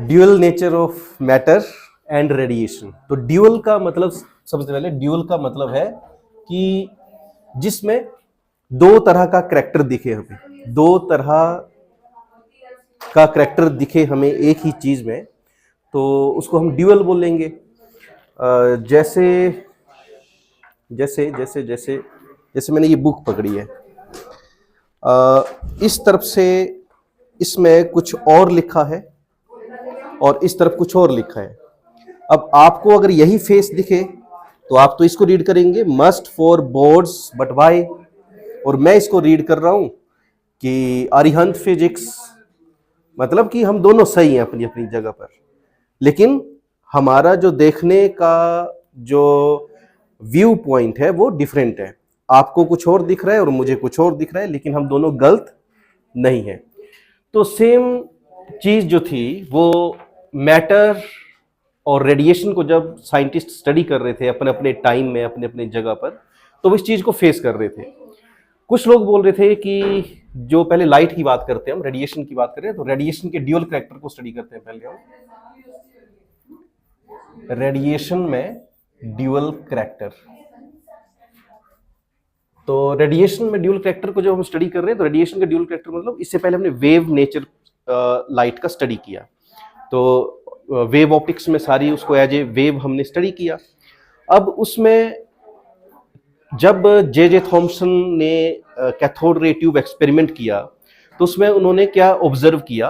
Dual nature of matter and radiation. तो dual का मतलब, सबसे पहले ड्यूअल का मतलब है कि जिसमें दो तरह का करैक्टर दिखे हमें, दो तरह का करैक्टर दिखे हमें एक ही चीज में, तो उसको हम ड्यूअल बोलेंगे। जैसे जैसे जैसे जैसे जैसे मैंने ये बुक पकड़ी है, इस तरफ से इसमें कुछ और लिखा है और इस तरफ कुछ और लिखा है। अब आपको अगर यही फेस दिखे तो आप तो इसको रीड करेंगे, must for boards but why, और मैं इसको रीड कर रहा हूं कि अरिहंत फिजिक्स, मतलब कि हम दोनों सही हैं अपनी अपनी जगह पर, लेकिन हमारा जो देखने का जो व्यू पॉइंट है वो डिफरेंट है। आपको कुछ और दिख रहा है और मुझे कुछ और दिख रहा है, लेकिन हम दोनों गलत नहीं है। तो सेम चीज जो थी वो मैटर और रेडिएशन को जब साइंटिस्ट स्टडी कर रहे थे अपने अपने टाइम में, अपने अपने जगह पर, तो इस चीज को फेस कर रहे थे। कुछ लोग बोल रहे थे कि जो पहले लाइट की बात करते हैं, हम रेडिएशन की बात करें तो रेडिएशन के ड्यूअल करैक्टर को स्टडी करते हैं पहले हम। रेडिएशन में ड्यूअल करैक्टर, तो रेडिएशन में ड्यूअल करैक्टर को जब हम स्टडी कर रहे हैं तो रेडिएशन का ड्यूअल करैक्टर मतलब, इससे पहले हमने वेव नेचर लाइट का स्टडी किया, तो वेव ऑप्टिक्स में सारी उसको एज ए वेव हमने स्टडी किया। अब उसमें जब जे थॉमसन ने कैथोड रे ट्यूब एक्सपेरिमेंट किया, तो उसमें उन्होंने क्या ऑब्जर्व किया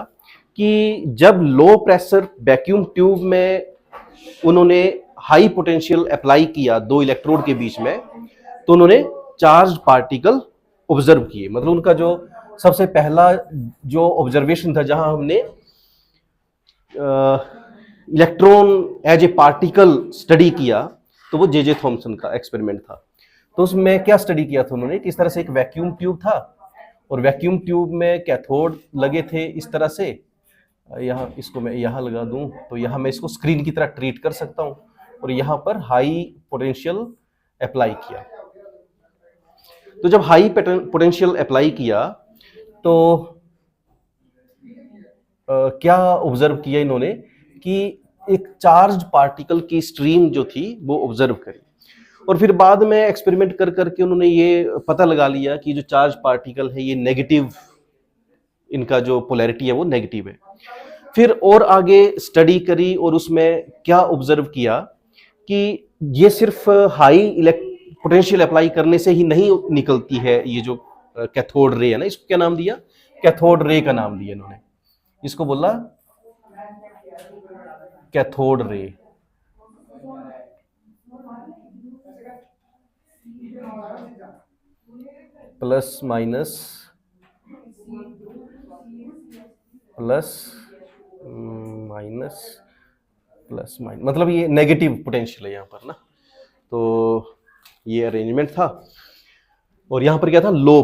कि जब लो प्रेशर वैक्यूम ट्यूब में उन्होंने हाई पोटेंशियल अप्लाई किया दो इलेक्ट्रोड के बीच में, तो उन्होंने चार्ज पार्टिकल ऑब्जर्व किए। मतलब उनका जो सबसे पहला जो ऑब्जर्वेशन था जहां हमने electron as a particle study किया, तो वो जे थॉमसन का एक्सपेरिमेंट था। तो उसमें क्या स्टडी किया था उन्होंने कि इस तरह से एक वैक्यूम ट्यूब था और वैक्यूम ट्यूब में कैथोड लगे थे इस तरह से। यहाँ इसको मैं यहाँ लगा दूं तो यहाँ मैं इसको स्क्रीन की तरह ट्रीट कर सकता हूँ, और यहाँ पर हाई पोटेंशियल अप्लाई किया। तो जब हाई पोटेंशियल अप्लाई किया तो क्या ऑब्जर्व किया इन्होंने कि एक चार्ज पार्टिकल की स्ट्रीम जो थी वो ऑब्जर्व करी, और फिर बाद में एक्सपेरिमेंट कर करके उन्होंने ये पता लगा लिया कि जो चार्ज पार्टिकल है ये नेगेटिव, इनका जो पोलैरिटी है वो नेगेटिव है। फिर और आगे स्टडी करी और उसमें क्या ऑब्जर्व किया कि ये सिर्फ हाई पोटेंशियल अप्लाई करने से ही नहीं निकलती है, ये जो कैथोड रे है ना, इसको क्या नाम दिया, कैथोड रे का नाम दिया इन्होंने, इसको बोला cathode ray. Plus minus plus minus plus minus, मतलब ये नेगेटिव पोटेंशियल है यहाँ पर ना। तो ये अरेंजमेंट था, और यहाँ पर क्या था, लो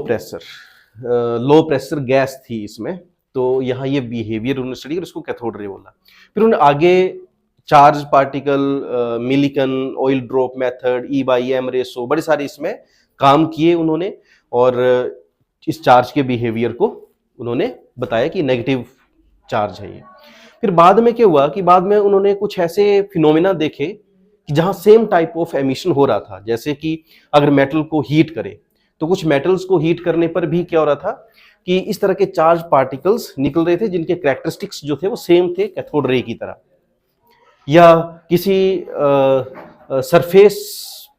प्रेशर गैस थी इसमें, तो यहाँ ये बिहेवियर उन्होंने स्टडी कर उसको कैथोड रे बोला। फिर उन्होंने आगे charge particle, Millikan, oil drop method, e by m ratio, बड़े सारे इसमें काम किए उन्होंने, और इस चार्ज के बिहेवियर को उन्होंने बताया कि नेगेटिव चार्ज है ये। फिर बाद में क्या हुआ कि बाद में उन्होंने कुछ ऐसे फिनोमेना देखे कि जहां सेम टाइप ऑफ एमिशन हो रहा था, जैसे कि अगर मेटल को हीट करे तो कुछ मेटल्स को हीट करने पर भी क्या हो रहा था कि इस तरह के चार्ज पार्टिकल्स निकल रहे थे जिनके कैरेक्टरिस्टिक्स जो थे वो सेम थे कैथोड रे की तरह। या किसी सरफेस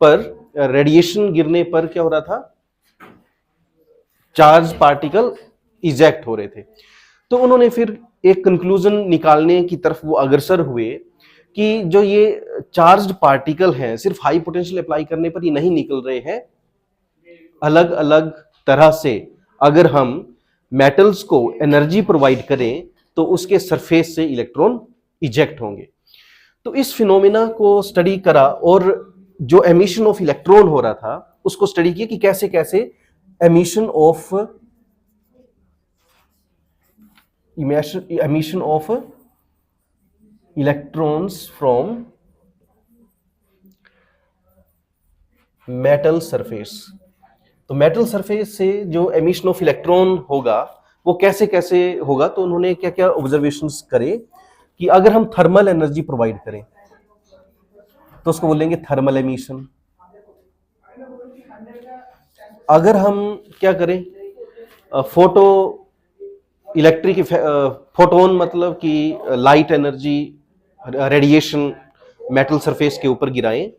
पर रेडिएशन गिरने पर क्या हो रहा था, चार्ज पार्टिकल इजेक्ट हो रहे थे। तो उन्होंने फिर एक कंक्लूजन निकालने की तरफ वो अग्रसर हुए कि जो ये चार्ज्ड पार्टिकल हैं सिर्फ हाई पोटेंशियल अप्लाई करने पर ही नहीं निकल रहे हैं, अलग अलग तरह से अगर हम मेटल्स को एनर्जी प्रोवाइड करें तो उसके सरफेस से इलेक्ट्रॉन इजेक्ट होंगे। तो इस फिनोमेना को स्टडी करा, और जो एमिशन ऑफ इलेक्ट्रॉन हो रहा था उसको स्टडी किया कि कैसे कैसे emission of electrons from metal surface. तो मेटल सरफेस से जो एमिशन ऑफ इलेक्ट्रॉन होगा वो कैसे कैसे होगा, तो उन्होंने क्या क्या ऑब्जर्वेशंस करे। कि अगर हम थर्मल एनर्जी प्रोवाइड करें तो उसको बोलेंगे थर्मल एमिशन। अगर हम क्या करें, फोटो इलेक्ट्रिक फोटोन मतलब कि light energy radiation metal surface के ऊपर गिराएं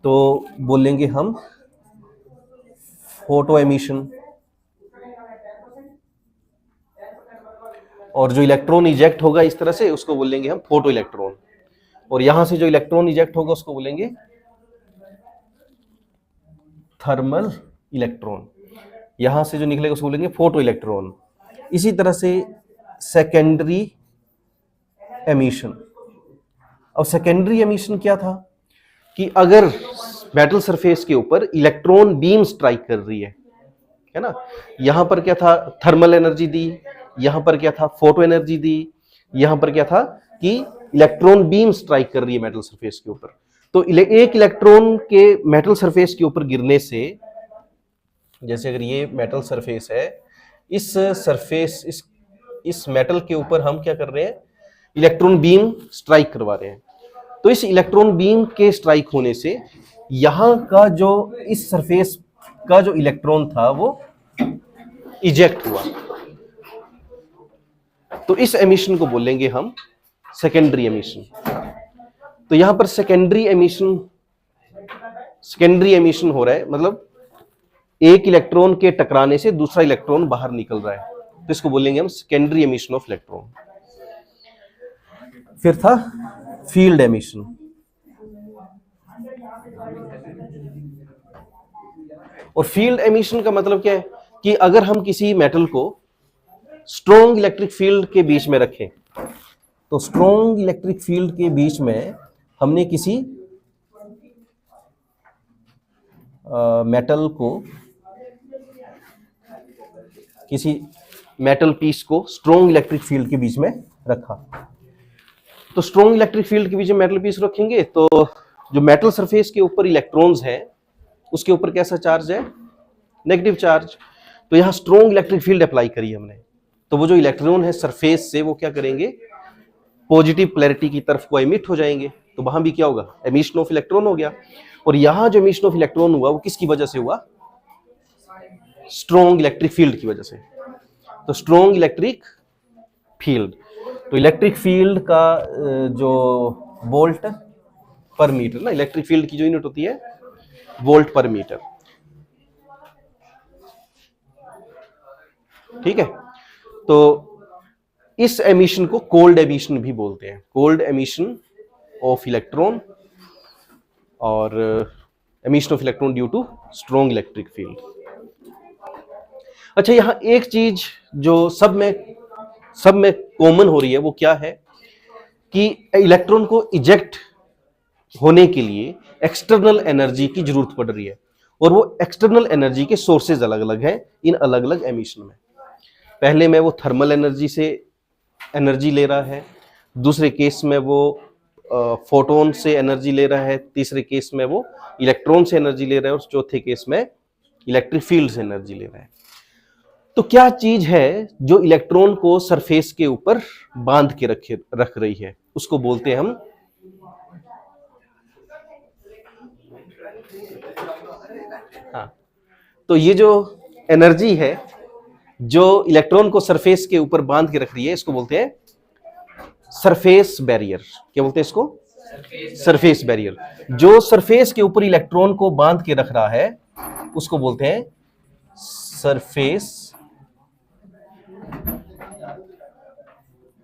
तो बोलेंगे हम फोटो एमिशन। और जो इलेक्ट्रॉन इजेक्ट होगा इस तरह से उसको बोलेंगे हम फोटो इलेक्ट्रॉन। और यहां से जो इलेक्ट्रॉन इजेक्ट होगा उसको बोलेंगे थर्मल इलेक्ट्रॉन। यहां से जो निकलेगा उसको बोलेंगे फोटो इलेक्ट्रॉन। इसी तरह से सेकेंडरी एमिशन। अब सेकेंडरी एमिशन क्या था कि अगर मेटल सरफेस के ऊपर इलेक्ट्रॉन बीम स्ट्राइक कर रही है ना, यहां पर क्या था, थर्मल एनर्जी दी, यहां पर क्या था, फोटो एनर्जी दी, यहां पर क्या था कि इलेक्ट्रॉन बीम स्ट्राइक कर रही है मेटल सरफेस के ऊपर। तो एक इलेक्ट्रॉन के मेटल सरफेस के ऊपर गिरने से, जैसे अगर ये मेटल सरफेस है, इस सरफेस इस मेटल के ऊपर हम क्या कर रहे हैं, इलेक्ट्रॉन बीम स्ट्राइक करवा रहे हैं। तो इस इलेक्ट्रॉन बीम के स्ट्राइक होने से यहां का जो इस सरफेस का जो इलेक्ट्रॉन था वो इजेक्ट हुआ। तो इस एमिशन को बोलेंगे हम सेकेंडरी एमिशन। तो यहां पर सेकेंडरी एमिशन हो रहा है, मतलब एक इलेक्ट्रॉन के टकराने से दूसरा इलेक्ट्रॉन बाहर निकल रहा है, तो इसको बोलेंगे हम सेकेंडरी एमिशन ऑफ इलेक्ट्रॉन। फिर था फील्ड एमिशन। और फील्ड एमिशन का मतलब क्या है कि अगर हम किसी मेटल को स्ट्रॉन्ग इलेक्ट्रिक फील्ड के बीच में रखें, तो स्ट्रॉन्ग इलेक्ट्रिक फील्ड के बीच में हमने किसी मेटल पीस को स्ट्रॉन्ग इलेक्ट्रिक फील्ड के बीच में रखा। तो स्ट्रॉन्ग इलेक्ट्रिक फील्ड के बीच में मेटल पीस रखेंगे तो जो मेटल सरफेस के ऊपर इलेक्ट्रॉन्स हैं उसके ऊपर कैसा चार्ज है, नेगेटिव चार्ज। तो यहां स्ट्रॉन्ग इलेक्ट्रिक फील्ड अप्लाई करी हमने, तो वो जो इलेक्ट्रॉन है सरफेस से वो क्या करेंगे, पॉजिटिव पोलैरिटी की तरफ को एमिट हो जाएंगे। तो वहां भी क्या होगा, एमिशन ऑफ इलेक्ट्रॉन हो गया। और यहां जो एमिशन ऑफ इलेक्ट्रॉन हुआ वो किसकी वजह से हुआ, स्ट्रॉन्ग इलेक्ट्रिक फील्ड की वजह से। तो स्ट्रॉन्ग इलेक्ट्रिक फील्ड, तो इलेक्ट्रिक फील्ड का जो वोल्ट पर मीटर ना, इलेक्ट्रिक फील्ड की जो यूनिट होती है वोल्ट पर मीटर, ठीक है। तो इस एमिशन को कोल्ड एमिशन भी बोलते हैं, कोल्ड एमिशन ऑफ इलेक्ट्रॉन और emission of electron due to strong electric field. अच्छा, यहां एक चीज जो सब में कॉमन हो रही है वो क्या है कि इलेक्ट्रॉन को इजेक्ट होने के लिए एक्सटर्नल एनर्जी की जरूरत पड़ रही है, और वो एक्सटर्नल एनर्जी के सोर्सेज अलग अलग हैं इन अलग अलग एमिशन में। पहले में वो थर्मल एनर्जी से एनर्जी ले रहा है, दूसरे केस में वो फोटोन से एनर्जी ले रहा है, तीसरे केस में वो इलेक्ट्रॉन से एनर्जी ले रहा है, और चौथे केस में इलेक्ट्रिक फील्ड से एनर्जी ले रहा है। तो क्या चीज है जो इलेक्ट्रॉन को सरफेस के ऊपर बांध के रख रही है, उसको बोलते हैं हम तो ये जो एनर्जी है जो इलेक्ट्रॉन को सरफेस के ऊपर बांध के रख रही है इसको बोलते हैं सरफेस बैरियर। क्या बोलते हैं इसको, सरफेस बैरियर। जो सरफेस के ऊपर इलेक्ट्रॉन को बांध के रख रहा है उसको बोलते हैं सरफेस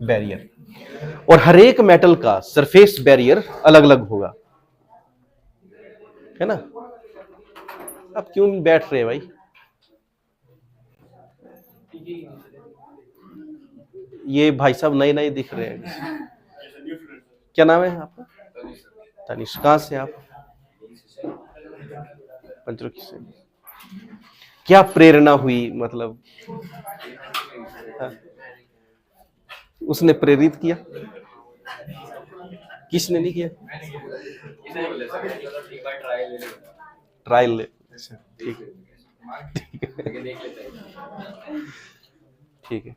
बैरियर। और हर एक मेटल का सरफेस बैरियर अलग अलग होगा, है ना। अब क्यों बैठ रहे हैं भाई, ये भाई साहब नए नए दिख रहे हैं। क्या नाम है आपका, तनिष्क। कहां से आप, पंचरुखी से। क्या प्रेरणा हुई, मतलब उसने प्रेरित किया, किसने नहीं किया, ट्रायल ले। ठीक है, ठीक है।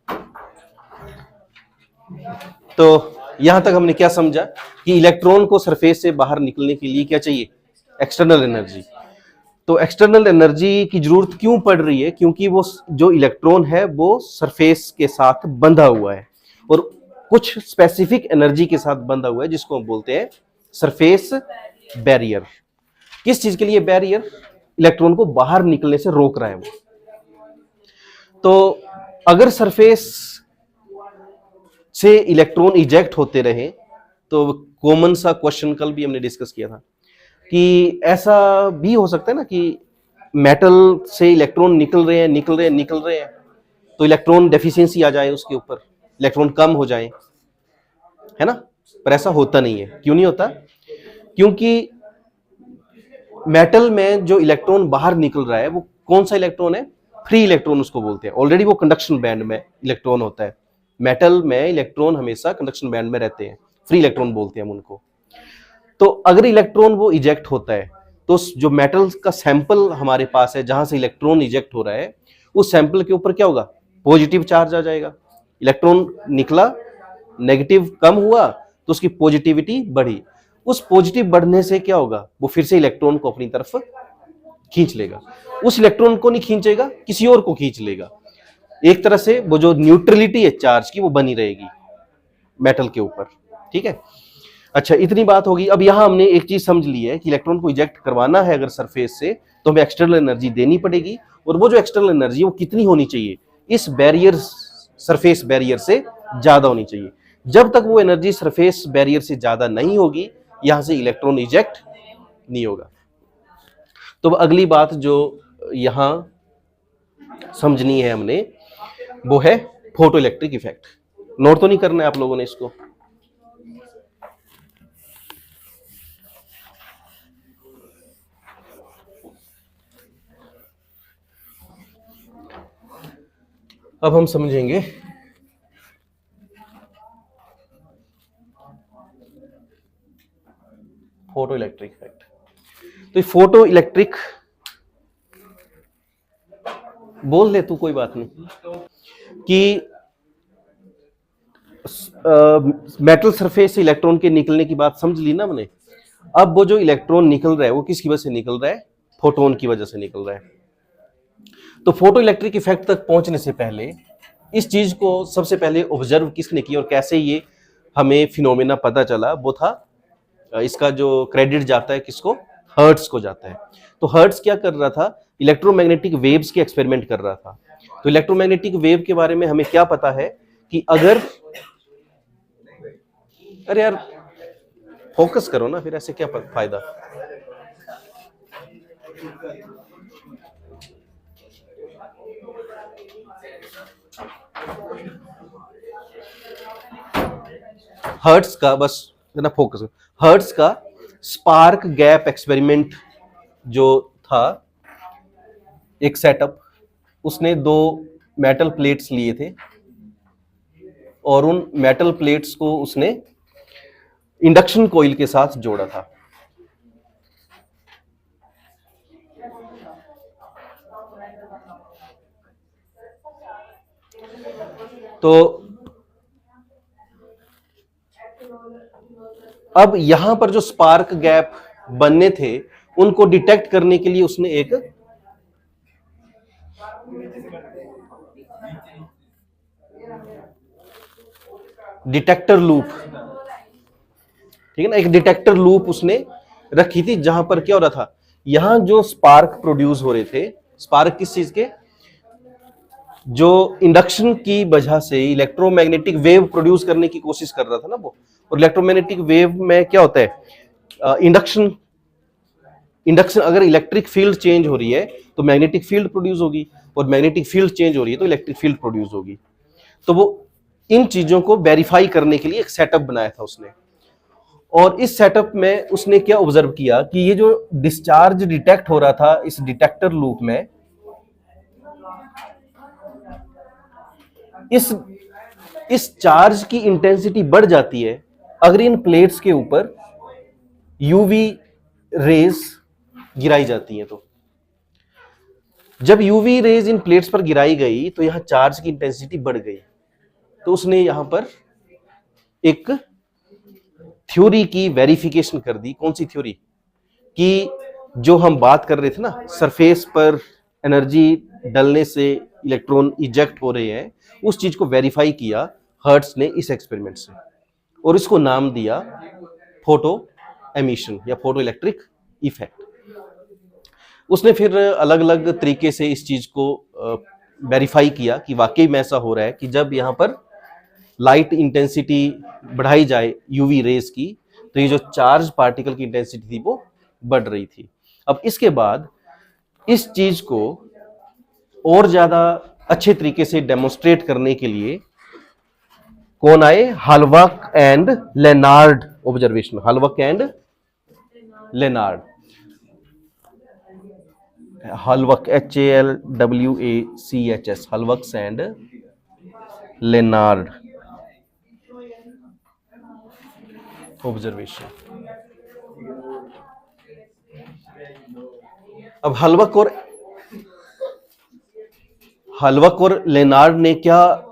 तो यहां तक हमने क्या समझा कि इलेक्ट्रॉन को सरफेस से बाहर निकलने के लिए क्या चाहिए, एक्सटर्नल एनर्जी। तो एक्सटर्नल एनर्जी की जरूरत क्यों पड़ रही है, क्योंकि वो जो इलेक्ट्रॉन है वो सरफेस के साथ बंधा हुआ है और कुछ स्पेसिफिक एनर्जी के साथ बंधा हुआ है जिसको हम बोलते हैं सरफेस बैरियर। किस चीज के लिए बैरियर, इलेक्ट्रॉन को बाहर निकलने से रोक रहा है वो। तो अगर सरफेस से इलेक्ट्रॉन इजेक्ट होते रहे तो कॉमन सा क्वेश्चन कल भी हमने डिस्कस किया था कि ऐसा भी हो सकता है ना कि मेटल से इलेक्ट्रॉन निकल रहे हैं तो इलेक्ट्रॉन डेफिशिएंसी आ जाए उसके ऊपर, इलेक्ट्रॉन कम हो जाए, है ना। पर ऐसा होता नहीं है। क्यों नहीं होता, क्योंकि मेटल में जो इलेक्ट्रॉन बाहर निकल रहा है वो कौन सा इलेक्ट्रॉन है, फ्री इलेक्ट्रॉन उसको बोलते हैं। ऑलरेडी वो कंडक्शन बैंड में इलेक्ट्रॉन होता है। मेटल में इलेक्ट्रॉन हमेशा कंडक्शन बैंड में रहते हैं, फ्री इलेक्ट्रॉन बोलते हैं हम उनको। तो अगर इलेक्ट्रॉन वो इजेक्ट होता है तो जो मेटल का सैंपल हमारे पास है जहां से इलेक्ट्रॉन इजेक्ट हो रहा है उस सैंपल के ऊपर क्या होगा, पॉजिटिव चार्ज आ जाएगा। इलेक्ट्रॉन निकला, नेगेटिव कम हुआ तो उसकी पॉजिटिविटी बढ़ी। उस पॉजिटिव बढ़ने से क्या होगा, वो फिर से इलेक्ट्रॉन को अपनी तरफ खींच लेगा। उस इलेक्ट्रॉन को नहीं खींचेगा, किसी और को खींच लेगा। एक तरह से वो जो न्यूट्रलिटी है चार्ज की वो बनी रहेगी मेटल के ऊपर, ठीक है। अच्छा, इतनी बात होगी। अब यहां हमने एक चीज समझ ली है कि इलेक्ट्रॉन को इजेक्ट करवाना है अगर सरफेस से तो हमें एक्सटर्नल एनर्जी देनी पड़ेगी, और वो जो एक्सटर्नल एनर्जी वो कितनी होनी चाहिए, इस बैरियर, सरफेस बैरियर से ज्यादा होनी चाहिए। जब तक वो एनर्जी सरफेस बैरियर से ज्यादा नहीं होगी यहां से इलेक्ट्रॉन इजेक्ट नहीं होगा। तो अगली बात जो यहां समझनी है हमने वो है फोटो इलेक्ट्रिक इफेक्ट। नोट तो नहीं करना है आप लोगों ने इसको। अब हम समझेंगे फोटो इलेक्ट्रिक इफेक्ट। तो फोटो इलेक्ट्रिक बोल दे तू, कोई बात नहीं, कि मेटल सरफेस से इलेक्ट्रॉन के निकलने की बात समझ ली ना हमने। अब वो जो इलेक्ट्रॉन निकल रहा है वो किसकी वजह से निकल रहा है, फोटोन की वजह से निकल रहा है। तो फोटो इलेक्ट्रिक इफेक्ट तक पहुंचने से पहले इस चीज को सबसे पहले ऑब्जर्व किसने किया और कैसे ये हमें फिनोमेना पता चला, वो था, इसका जो क्रेडिट जाता है किसको, हर्ट्ज को जाता है। तो हर्ट्ज क्या कर रहा था, इलेक्ट्रोमैग्नेटिक वेव्स के एक्सपेरिमेंट कर रहा था। तो इलेक्ट्रोमैग्नेटिक वेव के बारे में हमें क्या पता है कि अगर, अरे यार फोकस करो ना, फिर ऐसे क्या फायदा। हर्ट्ज का बस ना फोकस, हर्ट्ज का स्पार्क गैप एक्सपेरिमेंट जो था, एक सेटअप, उसने दो मेटल प्लेट्स लिए थे और उन मेटल प्लेट्स को उसने इंडक्शन कॉइल के साथ जोड़ा था। तो अब यहां पर जो स्पार्क गैप बनने थे उनको डिटेक्ट करने के लिए उसने एक डिटेक्टर लूप, ठीक है ना, एक डिटेक्टर लूप उसने रखी थी जहां पर क्या हो रहा था, यहां जो स्पार्क प्रोड्यूस हो रहे थे, स्पार्क किस चीज के, जो इंडक्शन की वजह से इलेक्ट्रोमैग्नेटिक वेव प्रोड्यूस करने की कोशिश कर रहा था ना वो। और इलेक्ट्रोमैग्नेटिक वेव में क्या होता है, इंडक्शन, अगर इलेक्ट्रिक फील्ड चेंज हो रही है तो मैग्नेटिक फील्ड प्रोड्यूस होगी, और मैग्नेटिक फील्ड चेंज हो रही है तो इलेक्ट्रिक फील्ड प्रोड्यूस होगी। तो वो इन चीजों को वेरीफाई करने के लिए एक सेटअप बनाया था उसने। और इस सेटअप में उसने क्या ऑब्जर्व किया कि ये जो डिस्चार्ज डिटेक्ट हो रहा था इस डिटेक्टर लूप में, इस चार्ज की इंटेंसिटी बढ़ जाती है अगर इन प्लेट्स के ऊपर यूवी रेज गिराई जाती है। तो जब यूवी रेज इन प्लेट्स पर गिराई गई तो यहां चार्ज की इंटेंसिटी बढ़ गई। तो उसने यहां पर एक थ्योरी की वेरिफिकेशन कर दी। कौन सी थ्योरी? कि जो हम बात कर रहे थे ना, सरफेस पर एनर्जी डलने से इलेक्ट्रॉन इजेक्ट हो रहे हैं, उस चीज को वेरीफाई किया हर्ट्ज ने इस एक्सपेरिमेंट से, और इसको नाम दिया फोटो एमिशन या फोटो इलेक्ट्रिक इफेक्ट। उसने फिर अलग अलग तरीके से इस चीज को वेरीफाई किया कि वाकई में ऐसा हो रहा है कि जब यहाँ पर लाइट इंटेंसिटी बढ़ाई जाए यूवी रेज की, तो ये जो चार्ज पार्टिकल की इंटेंसिटी थी वो बढ़ रही थी। अब इसके बाद इस चीज को और ज्यादा अच्छे तरीके से डेमोन्स्ट्रेट करने के लिए कौन आए? Hallwachs and Lenard observation. Hallwachs and Lenard, Hallwachs HALWACHS, Hallwachs and Lenard observation. अब हाल्बach और लेनार्ड ने क्या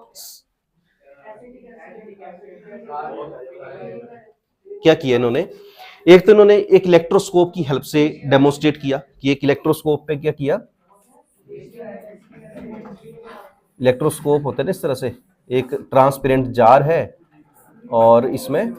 किया? इन्होंने एक तो इन्होंने एक इलेक्ट्रोस्कोप की हेल्प से डेमोन्स्ट्रेट किया कि एक इलेक्ट्रोस्कोप पे क्या किया? इलेक्ट्रोस्कोप होता है ना इस तरह से, एक ट्रांसपेरेंट जार है और इसमें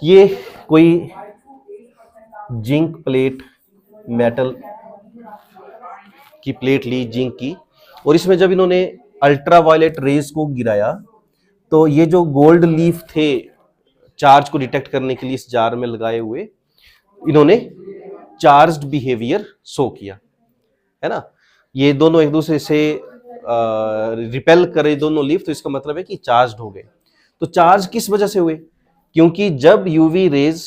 ये कोई जिंक प्लेट, मेटल की प्लेट ली जिंक की, और इसमें जब इन्होंने अल्ट्रावायलेट रेज को गिराया तो ये जो गोल्ड लीफ थे चार्ज को डिटेक्ट करने के लिए इस जार में लगाए हुए, इन्होंने चार्ज्ड बिहेवियर शो किया, है ना। ये दोनों एक दूसरे से रिपेल करे दोनों लीफ, तो इसका मतलब है कि चार्ज्ड हो गए। तो चार्ज किस वजह से हुए? क्योंकि जब यूवी रेज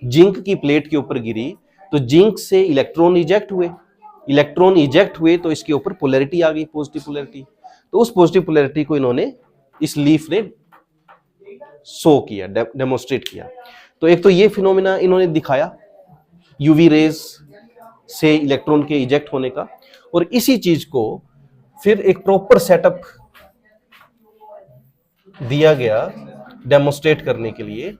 जिंक की प्लेट के ऊपर गिरी तो जिंक से इलेक्ट्रॉन इजेक्ट हुए, इलेक्ट्रॉन इजेक्ट हुए तो इसके ऊपर पोलैरिटी आ गई, पॉजिटिव पोलैरिटी। तो उस पॉजिटिव पोलैरिटी को इन्होंने, इस लीफ ने शो किया, डेमोन्स्ट्रेट किया। तो एक तो ये फिनोमिना इन्होंने दिखाया यूवी रेज से इलेक्ट्रॉन के इजेक्ट होने का, और इसी चीज को फिर एक प्रॉपर सेटअप दिया गया डेमोन्स्ट्रेट करने के लिए।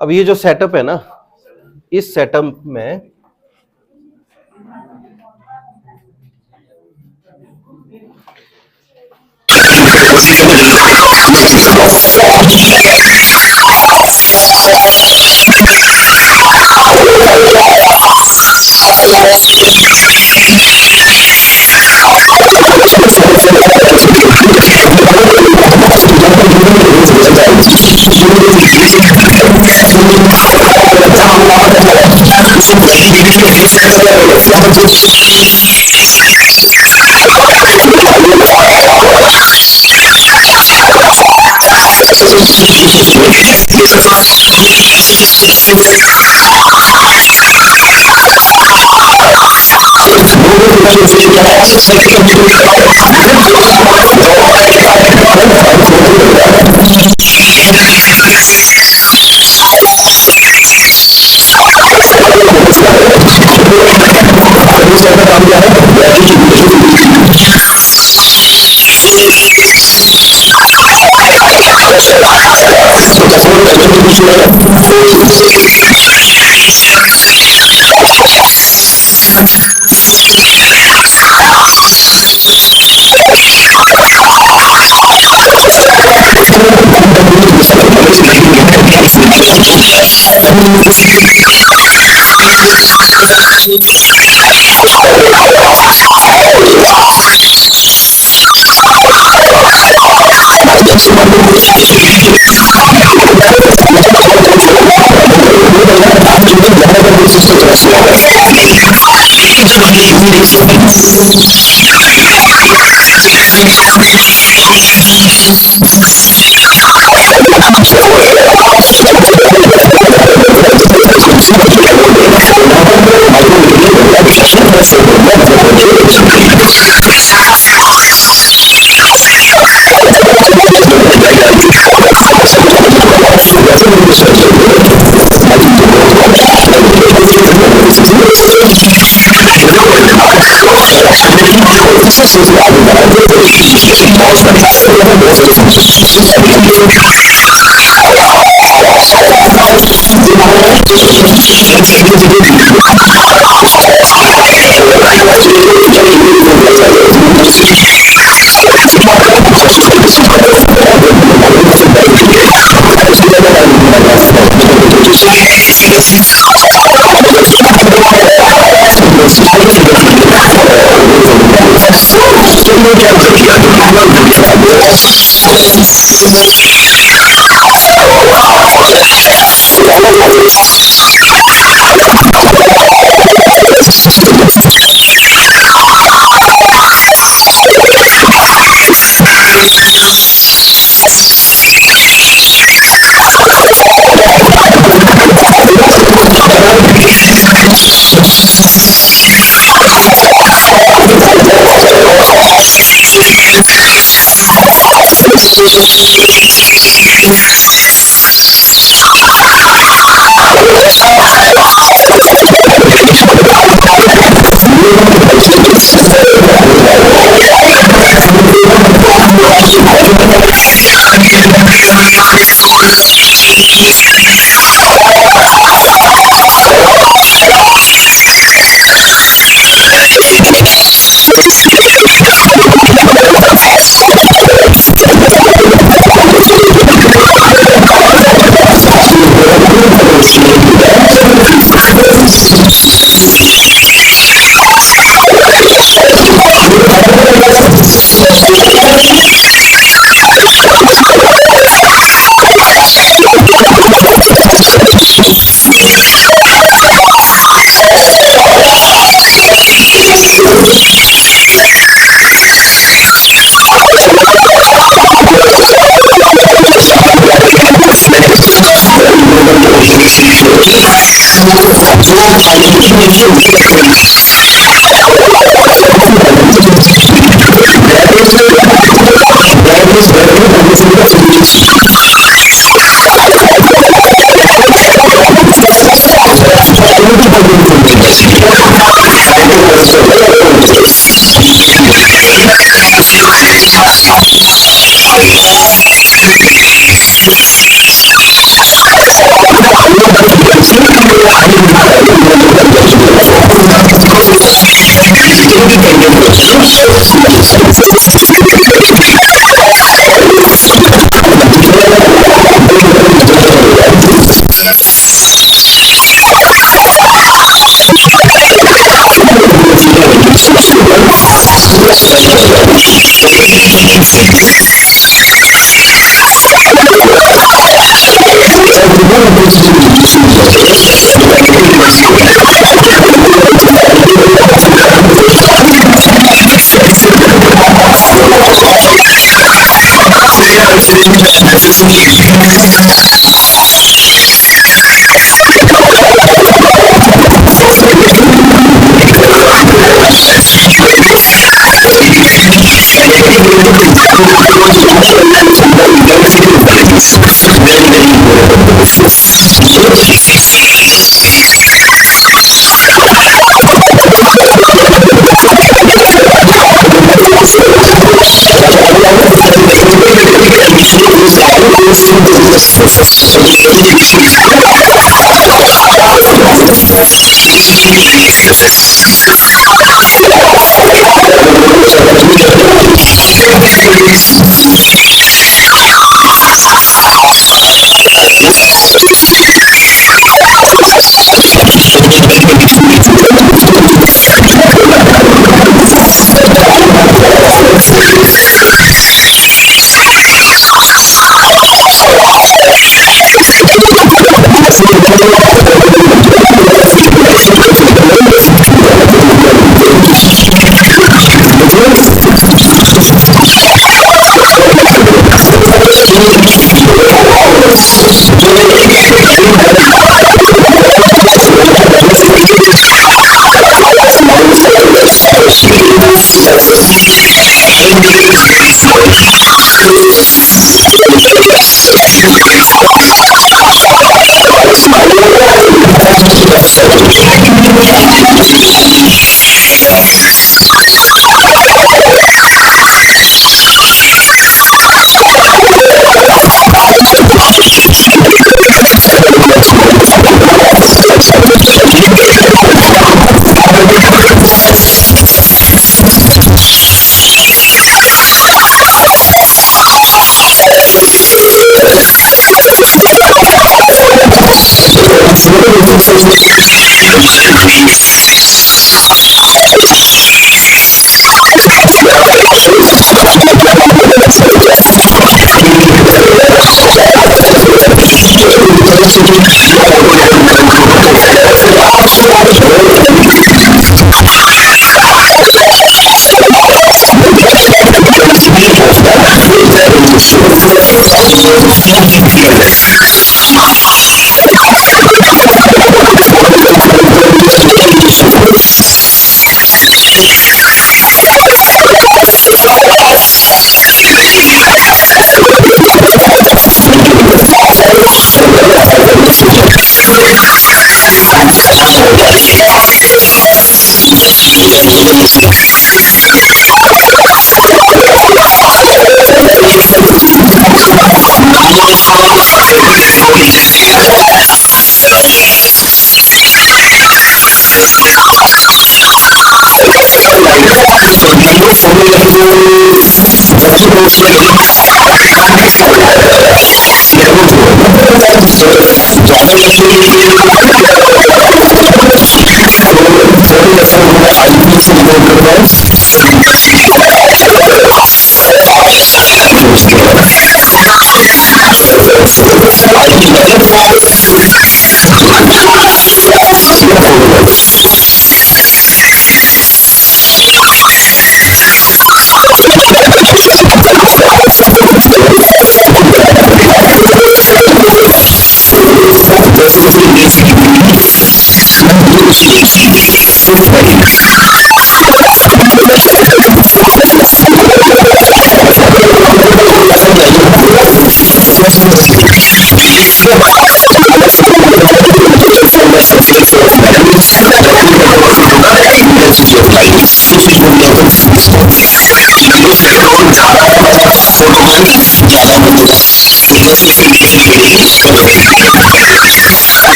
अब ये जो सेटअप है ना, इस सेटअप में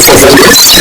this is